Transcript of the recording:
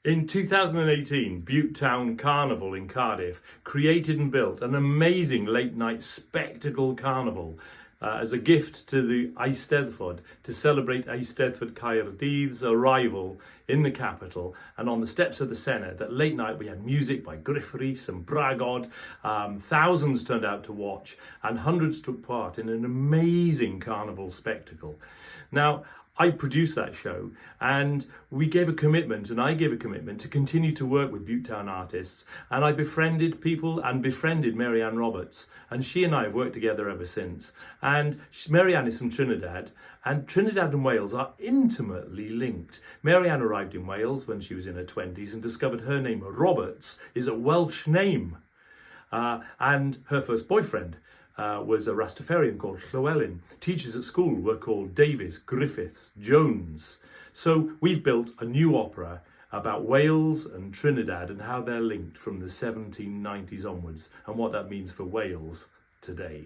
In 2018, Bute Town Carnival in Cardiff created and built an amazing late night spectacle carnival as a gift to the Eisteddfod to celebrate Eisteddfod Caerdydd's arrival in the capital. And on the steps of the Senedd, that late night we had music by Gruff Rhys and Bragod. Thousands turned out to watch and hundreds took part in an amazing carnival spectacle. Now, I produced that show and I gave a commitment to continue to work with Bute Town artists, and I befriended people and befriended Mary Ann Roberts, and she and I have worked together ever since. And Mary Ann is from Trinidad, and Trinidad and Wales are intimately linked. Mary Ann arrived in Wales when she was in her 20s and discovered her name, Roberts, is a Welsh name. And her first boyfriend was a Rastafarian called Llywelyn. Teachers at school were called Davies, Griffiths, Jones. So we've built a new opera about Wales and Trinidad and how they're linked from the 1790s onwards and what that means for Wales today.